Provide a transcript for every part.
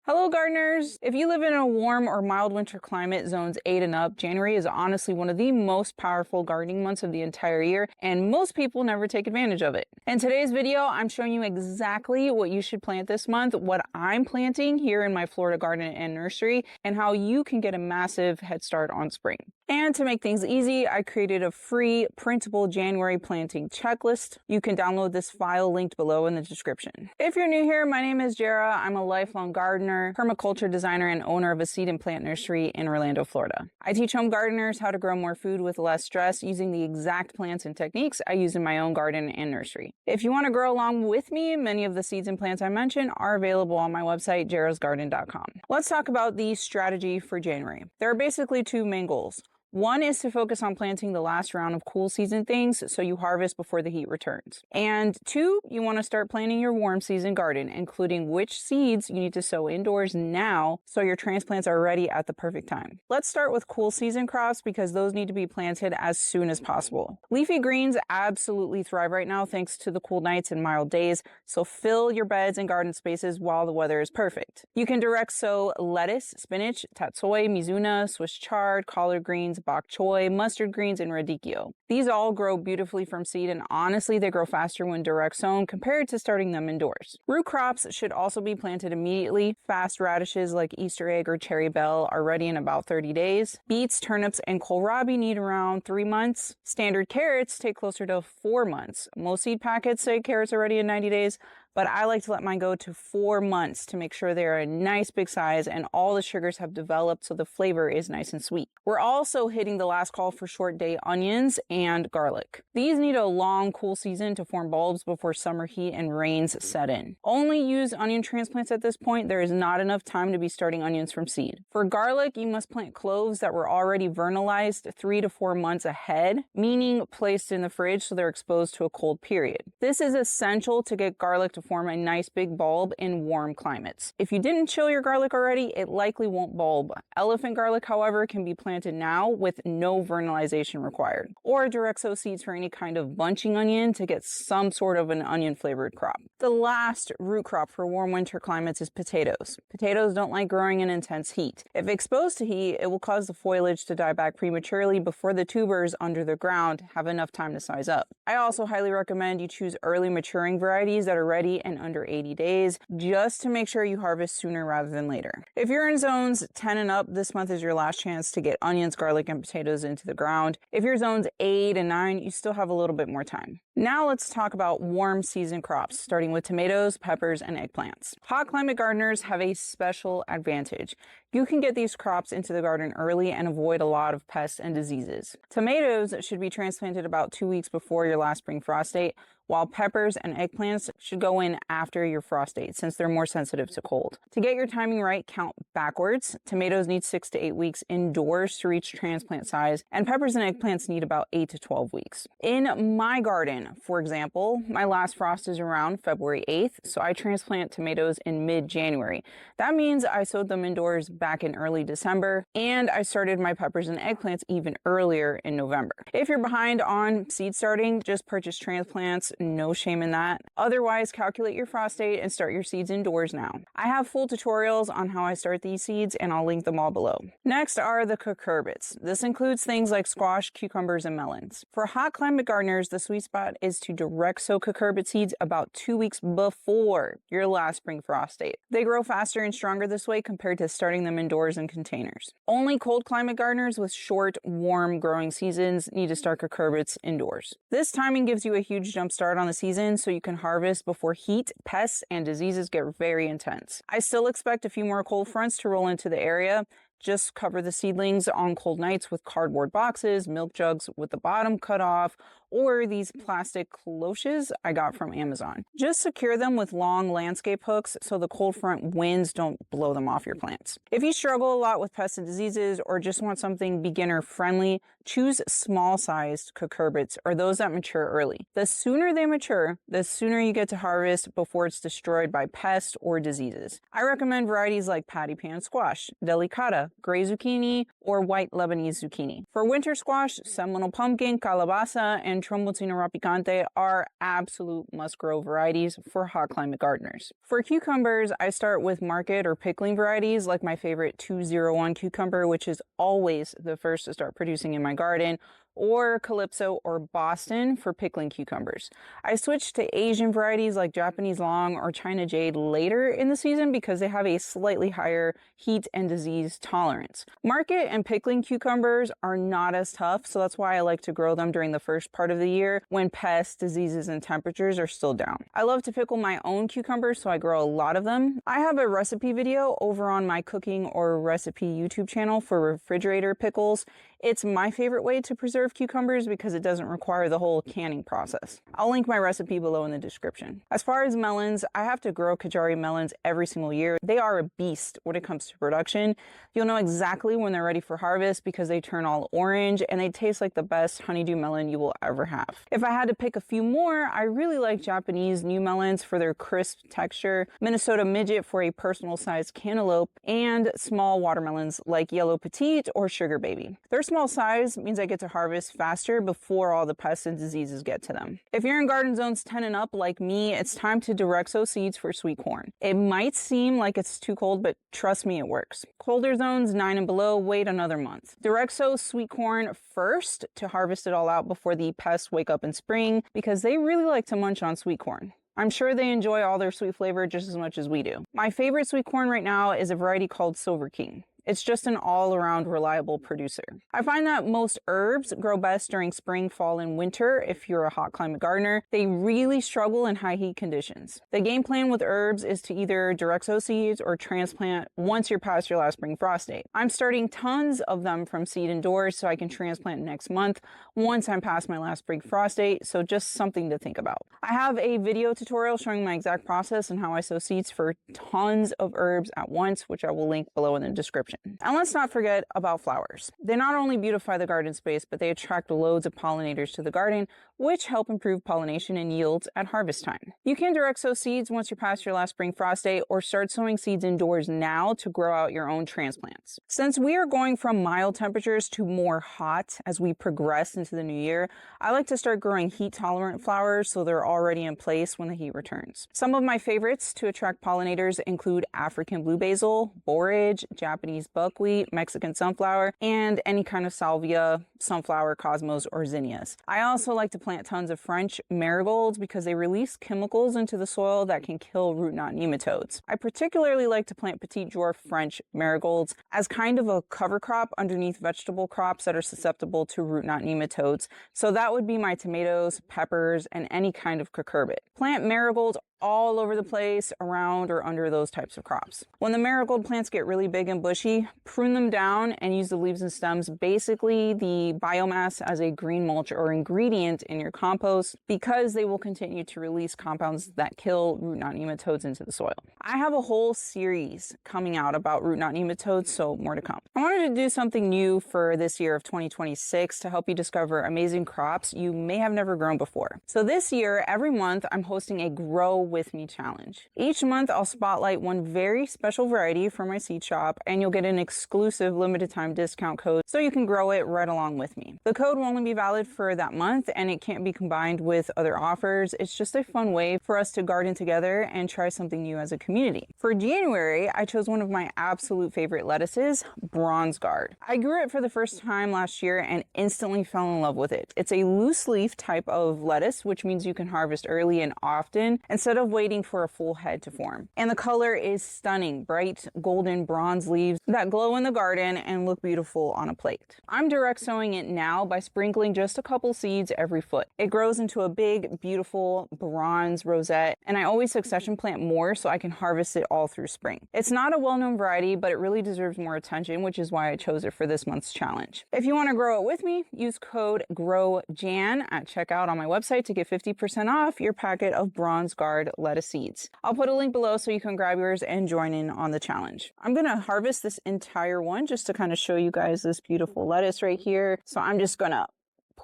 Hello gardeners! If you live in a warm or mild winter climate, zones 8 and up, January is honestly one of the most powerful gardening months of the entire year, and most people never take advantage of it. In today's video, I'm showing you exactly what you should plant this month, what I'm planting here in my Florida garden and nursery, and how you can get a massive head start on spring. And to make things easy, I created a free printable January planting checklist. You can download this file linked below in the description. If you're new here, my name is Jara. I'm a lifelong gardener, permaculture designer, and owner of a seed and plant nursery in Orlando, Florida. I teach home gardeners how to grow more food with less stress using the exact plants and techniques I use in my own garden and nursery. If you want to grow along with me, many of the seeds and plants I mentioned are available on my website, jarasgarden.com. Let's talk about the strategy for January. There are basically two main goals. One is to focus on planting the last round of cool season things so you harvest before the heat returns. And two, you want to start planning your warm season garden, including which seeds you need to sow indoors now so your transplants are ready at the perfect time. Let's start with cool season crops because those need to be planted as soon as possible. Leafy greens absolutely thrive right now thanks to the cool nights and mild days, so fill your beds and garden spaces while the weather is perfect. You can direct sow lettuce, spinach, tatsoi, mizuna, Swiss chard, collard greens, bok choy, mustard greens, and radicchio. These all grow beautifully from seed, and honestly, they grow faster when direct sown compared to starting them indoors. Root crops should also be planted immediately. Fast radishes like Easter egg or cherry bell are ready in about 30 days. Beets, turnips, and kohlrabi need around 3 months. Standard carrots take closer to 4 months. Most seed packets say carrots are ready in 90 days, but I like to let mine go to 4 months to make sure they're a nice big size and all the sugars have developed so the flavor is nice and sweet. We're also hitting the last call for short day onions and garlic. These need a long cool season to form bulbs before summer heat and rains set in. Only use onion transplants at this point. There is not enough time to be starting onions from seed. For garlic, you must plant cloves that were already vernalized 3 to 4 months ahead, meaning placed in the fridge so they're exposed to a cold period. This is essential to get garlic to form a nice big bulb in warm climates. If you didn't chill your garlic already, it likely won't bulb. Elephant garlic, however, can be planted now with no vernalization required. Or direct sow seeds for any kind of bunching onion to get some sort of an onion flavored crop. The last root crop for warm winter climates is potatoes. Potatoes don't like growing in intense heat. If exposed to heat, it will cause the foliage to die back prematurely before the tubers under the ground have enough time to size up. I also highly recommend you choose early maturing varieties that are ready in under 80 days, just to make sure you harvest sooner rather than later. If you're in zones 10 and up, this month is your last chance to get onions, garlic, and potatoes into the ground. If you're zones 8 and 9, you still have a little bit more time. Now let's talk about warm season crops, starting with tomatoes, peppers, and eggplants. Hot climate gardeners have a special advantage. You can get these crops into the garden early and avoid a lot of pests and diseases. Tomatoes should be transplanted about 2 weeks before your last spring frost date, while peppers and eggplants should go in after your frost date since they're more sensitive to cold. To get your timing right, count backwards. Tomatoes need 6 to 8 weeks indoors to reach transplant size, and peppers and eggplants need about 8 to 12 weeks. In my garden, for example, my last frost is around February 8th, so I transplant tomatoes in mid-January. That means I sowed them indoors back in early December, and I started my peppers and eggplants even earlier in November. If you're behind on seed starting, just purchase transplants. No shame in that. Otherwise, calculate your frost date and start your seeds indoors now. I have full tutorials on how I start these seeds and I'll link them all below. Next are the cucurbits. This includes things like squash, cucumbers, and melons. For hot climate gardeners, the sweet spot is to direct sow cucurbit seeds about 2 weeks before your last spring frost date. They grow faster and stronger this way compared to starting them indoors in containers. Only cold climate gardeners with short, warm growing seasons need to start cucurbits indoors. This timing gives you a huge jump start on the season so you can harvest before heat, pests, and diseases get very intense. I still expect a few more cold fronts to roll into the area. Just cover the seedlings on cold nights with cardboard boxes, milk jugs with the bottom cut off, or these plastic cloches I got from Amazon. Just secure them with long landscape hooks so the cold front winds don't blow them off your plants. If you struggle a lot with pests and diseases or just want something beginner friendly, choose small sized cucurbits or those that mature early. The sooner they mature, the sooner you get to harvest before it's destroyed by pests or diseases. I recommend varieties like patty pan squash, delicata, gray zucchini, or white Lebanese zucchini. For winter squash, Seminole pumpkin, calabaza, and and Trombontina rapicante are absolute must-grow varieties for hot climate gardeners. For cucumbers, I start with market or pickling varieties like my favorite 201 cucumber, which is always the first to start producing in my garden, or Calypso or Boston for pickling cucumbers. I switched to Asian varieties like Japanese long or China jade later in the season because they have a slightly higher heat and disease tolerance. Market and pickling cucumbers are not as tough, so that's why I like to grow them during the first part of the year when pests, diseases, and temperatures are still down. I love to pickle my own cucumbers, so I grow a lot of them. I have a recipe video over on my cooking or recipe YouTube channel for refrigerator pickles. It's my favorite way to preserve cucumbers because it doesn't require the whole canning process. I'll link my recipe below in the description. As far as melons, I have to grow Kajari melons every single year. They are a beast when it comes to production. You'll know exactly when they're ready for harvest because they turn all orange and they taste like the best honeydew melon you will ever have. If I had to pick a few more, I really like Japanese new melons for their crisp texture, Minnesota midget for a personal sized cantaloupe, and small watermelons like yellow petite or sugar baby. Their small size means I get to harvest faster before all the pests and diseases get to them. If you're in garden zones 10 and up like me, it's time to direct sow seeds for sweet corn. It might seem like it's too cold, but trust me, it works. Colder zones 9 and below, wait another month. Direct sow sweet corn first to harvest it all out before the pests wake up in spring because they really like to munch on sweet corn. I'm sure they enjoy all their sweet flavor just as much as we do. My favorite sweet corn right now is a variety called Silver King. It's just an all-around reliable producer. I find that most herbs grow best during spring, fall, and winter if you're a hot climate gardener. They really struggle in high heat conditions. The game plan with herbs is to either direct sow seeds or transplant once you're past your last spring frost date. I'm starting tons of them from seed indoors so I can transplant next month once I'm past my last spring frost date, so just something to think about. I have a video tutorial showing my exact process and how I sow seeds for tons of herbs at once, which I will link below in the description. And let's not forget about flowers. They not only beautify the garden space, but they attract loads of pollinators to the garden, which help improve pollination and yields at harvest time. You can direct sow seeds once you're past your last spring frost date, or start sowing seeds indoors now to grow out your own transplants. Since we are going from mild temperatures to more hot as we progress into the new year, I like to start growing heat-tolerant flowers so they're already in place when the heat returns. Some of my favorites to attract pollinators include African blue basil, borage, Japanese buckwheat, Mexican sunflower, and any kind of salvia, sunflower, cosmos, or zinnias. I also like to plant tons of French marigolds because they release chemicals into the soil that can kill root knot nematodes. I particularly like to plant petite dwarf French marigolds as kind of a cover crop underneath vegetable crops that are susceptible to root knot nematodes. So that would be my tomatoes, peppers, and any kind of cucurbit. Plant marigolds all over the place around or under those types of crops. When the marigold plants get really big and bushy, prune them down and use the leaves and stems, basically the biomass, as a green mulch or ingredient in your compost because they will continue to release compounds that kill root knot nematodes into the soil. I have a whole series coming out about root knot nematodes, so more to come. I wanted to do something new for this year of 2026 to help you discover amazing crops you may have never grown before. So this year, every month, I'm hosting a Grow With Me challenge. Each month, I'll spotlight one very special variety from my seed shop, and you'll get an exclusive limited time discount code so you can grow it right along with me. The code will only be valid for that month, and it can't be combined with other offers. It's just a fun way for us to garden together and try something new as a community. For January, I chose one of my absolute favorite lettuces, Bronze Guard. I grew it for the first time last year and instantly fell in love with it. It's a loose leaf type of lettuce, which means you can harvest early and often instead of waiting for a full head to form. And the color is stunning, bright golden bronze leaves that glow in the garden and look beautiful on a plate. I'm direct sowing it now by sprinkling just a couple seeds every foot. It grows into a big, beautiful bronze rosette, and I always succession plant more so I can harvest it all through spring. It's not a well-known variety, but it really deserves more attention, which is why I chose it for this month's challenge. If you want to grow it with me, use code GROWJAN at checkout on my website to get 50% off your packet of Bronze Guard lettuce seeds. I'll put a link below so you can grab yours and join in on the challenge. I'm going to harvest this entire one just to kind of show you guys this beautiful lettuce right here. So I'm just going to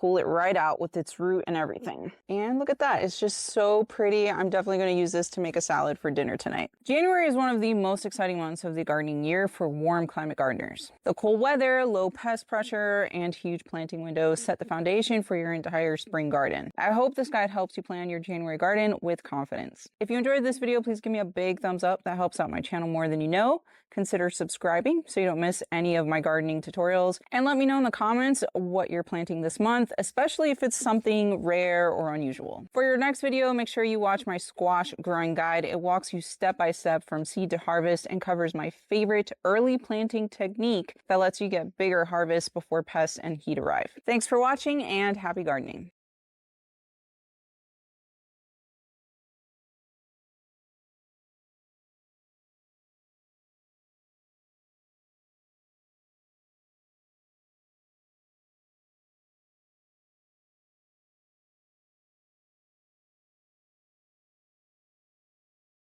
pull it right out with its root and everything. And look at that, it's just so pretty. I'm definitely going to use this to make a salad for dinner tonight. January is one of the most exciting months of the gardening year for warm climate gardeners. The cool weather, low pest pressure, and huge planting windows set the foundation for your entire spring garden. I hope this guide helps you plan your January garden with confidence. If you enjoyed this video, please give me a big thumbs up. That helps out my channel more than you know. Consider subscribing so you don't miss any of my gardening tutorials. And let me know in the comments what you're planting this month, especially if it's something rare or unusual. For your next video, make sure you watch my squash growing guide. It walks you step by step from seed to harvest and covers my favorite early planting technique that lets you get bigger harvests before pests and heat arrive. Thanks for watching and happy gardening.